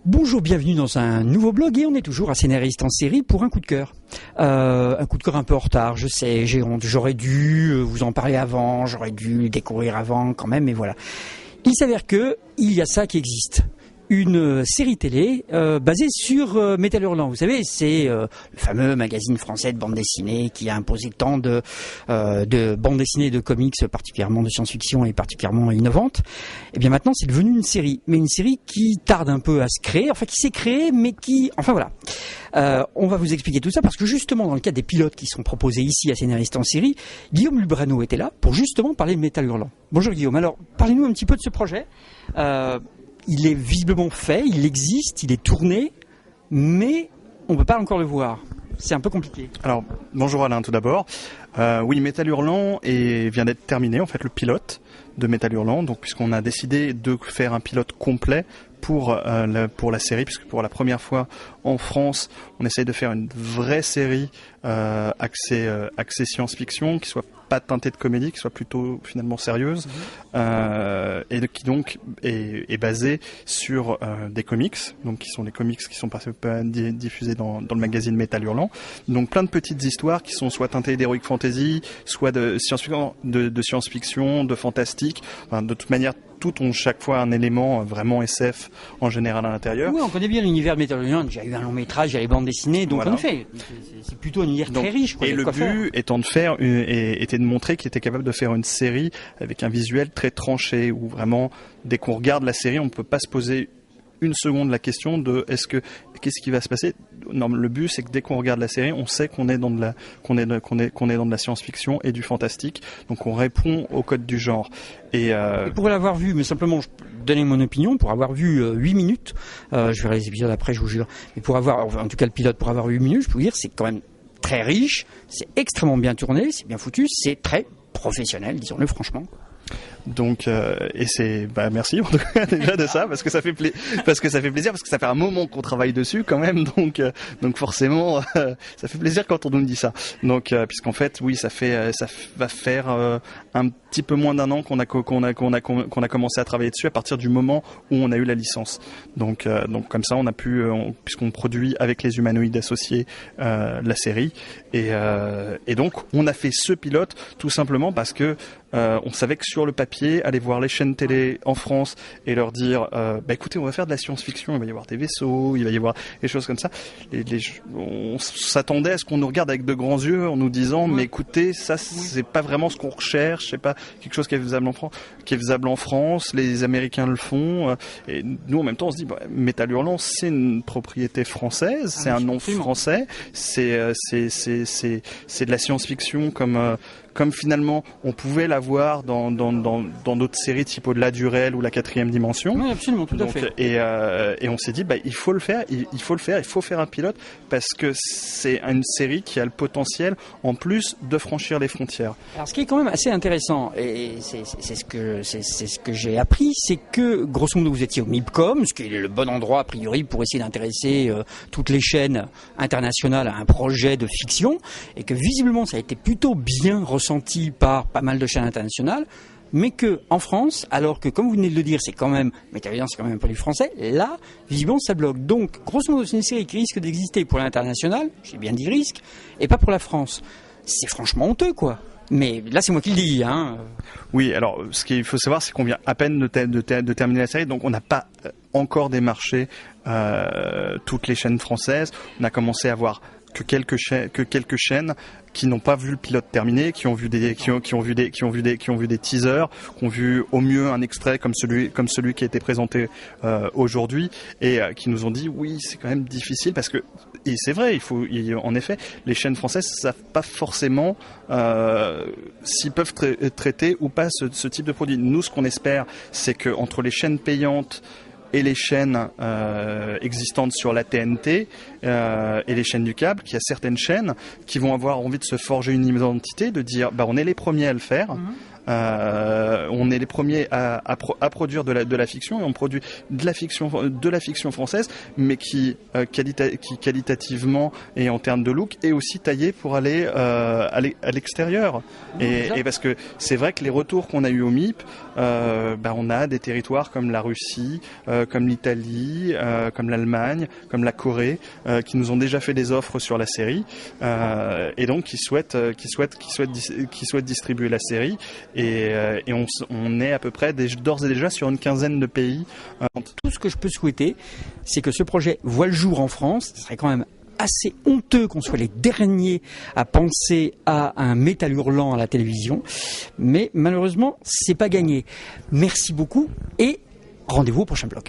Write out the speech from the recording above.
Bonjour, bienvenue dans un nouveau blog et on est toujours à Scénariste en série pour un coup de cœur. Un coup de cœur un peu en retard, je sais, j'ai honte, j'aurais dû vous en parler avant, j'aurais dû le découvrir avant quand même, mais voilà. Il s'avère que il y a ça qui existe. Une série télé basée sur Métal Hurlant. Vous savez, c'est le fameux magazine français de bande dessinée qui a imposé tant de bandes dessinées et de comics, particulièrement de science-fiction et particulièrement innovantes. Et bien maintenant, c'est devenu une série. Mais une série qui tarde un peu à se créer, enfin qui s'est créée, mais qui... Enfin voilà. On va vous expliquer tout ça parce que justement, dans le cadre des pilotes qui sont proposés ici à Scénariste en série, Guillaume Lubrano était là pour justement parler de Métal Hurlant. Bonjour Guillaume, alors parlez-nous un petit peu de ce projet. Il est visiblement fait, il existe, il est tourné, mais on ne peut pas encore le voir. C'est un peu compliqué. Alors, bonjour Alain tout d'abord. Oui, Métal Hurlant vient d'être terminé, en fait, le pilote de Métal Hurlant, donc puisqu'on a décidé de faire un pilote complet pour la série, puisque pour la première fois en France, on essaye de faire une vraie série axée science-fiction, qui soit pas teintée de comédie, qui soit plutôt finalement sérieuse, et qui donc est basée sur des comics, donc qui sont des comics qui sont diffusés dans le magazine Métal Hurlant. Donc plein de petites histoires qui sont soit teintées d'heroic fantasy, soit de science-fiction, de fantastique. Enfin, de toute manière, toutes ont chaque fois un élément vraiment SF en général à l'intérieur. Oui, on connaît bien l'univers de Métal Hurlant. Il y a eu un long métrage, il y a les bandes dessinées, donc voilà. En effet, c'est plutôt un univers très riche. Quoi, et le but étant était de montrer qu'il était capable de faire une série avec un visuel très tranché, où vraiment, dès qu'on regarde la série, on ne peut pas se poser une seconde la question de qu'est-ce qui va se passer. Non, le but c'est que dès qu'on regarde la série, on sait qu'on est dans de la science-fiction et du fantastique. Donc on répond au code du genre. Et pour l'avoir vu, mais simplement je peux donner mon opinion, pour avoir vu 8 minutes, je verrai les épisodes après, je vous jure. Mais pour avoir, en tout cas le pilote, pour avoir 8 minutes, je peux vous dire, c'est quand même très riche, c'est extrêmement bien tourné, c'est bien foutu, c'est très professionnel, disons-le franchement. Donc et c'est merci en tout cas déjà de ça parce que ça fait plaisir parce que ça fait un moment qu'on travaille dessus quand même, donc forcément ça fait plaisir quand on nous dit ça. Donc puisqu'en fait oui, ça va faire un petit peu moins d'un an qu'on a commencé à travailler dessus à partir du moment où on a eu la licence. Donc comme ça on a pu puisqu'on produit avec les humanoïdes associés la série et donc on a fait ce pilote tout simplement parce que on savait que sur le papier, aller voir les chaînes télé en France et leur dire écoutez, on va faire de la science-fiction, il va y avoir des vaisseaux, il va y avoir des choses comme ça. On s'attendait à ce qu'on nous regarde avec de grands yeux en nous disant mais écoutez, ça c'est pas vraiment ce qu'on recherche, c'est pas quelque chose qui est faisable en France, les Américains le font, et nous en même temps on se dit Métal Hurlant c'est une propriété française, c'est un nom français, c'est de la science-fiction comme finalement on pouvait l'avoir dans d'autres séries type Au-delà du réel ou La quatrième dimension. Oui, absolument, tout à fait. Et on s'est dit il faut le faire, il faut faire un pilote parce que c'est une série qui a le potentiel en plus de franchir les frontières. Alors ce qui est quand même assez intéressant, et c'est ce que j'ai appris, c'est que grosso modo vous étiez au MIPCOM, ce qui est le bon endroit a priori pour essayer d'intéresser toutes les chaînes internationales à un projet de fiction, et que visiblement ça a été plutôt bien ressenti par pas mal de chaînes internationales, mais que en France, alors que comme vous venez de le dire, c'est quand même Métal Hurlant, c'est quand même un produit français, là, visiblement ça bloque. Donc, grosso modo, c'est une série qui risque d'exister pour l'international, j'ai bien dit risque, et pas pour la France. C'est franchement honteux, quoi. Mais là, c'est moi qui le dis, hein. Oui, alors, ce qu'il faut savoir, c'est qu'on vient à peine de terminer la série, donc on n'a pas encore démarché toutes les chaînes françaises. On a commencé à voir que quelques chaînes qui n'ont pas vu le pilote terminé, qui ont vu des teasers, qui ont vu au mieux un extrait comme celui qui a été présenté aujourd'hui, et qui nous ont dit oui, c'est quand même difficile parce que, et c'est vrai, en effet, les chaînes françaises savent pas forcément s'ils peuvent traiter ou pas ce type de produit. Nous, ce qu'on espère, c'est que entre les chaînes payantes et les chaînes existantes sur la TNT et les chaînes du câble, qu'il y a certaines chaînes qui vont avoir envie de se forger une identité, de dire on est les premiers à le faire. On est les premiers à produire de la fiction, et on produit de la fiction française, mais qui qualitativement et en termes de look est aussi taillée pour aller à l'extérieur. Et parce que c'est vrai que les retours qu'on a eu au MIP on a des territoires comme la Russie, comme l'Italie, comme l'Allemagne, comme la Corée, qui nous ont déjà fait des offres sur la série, et donc qui souhaitent distribuer la série, et on est à peu près d'ores et déjà sur une quinzaine de pays. Tout ce que je peux souhaiter, c'est que ce projet voit le jour en France. Ce serait quand même assez honteux qu'on soit les derniers à penser à un métal hurlant à la télévision, mais malheureusement c'est pas gagné. Merci beaucoup et rendez-vous au prochain blog.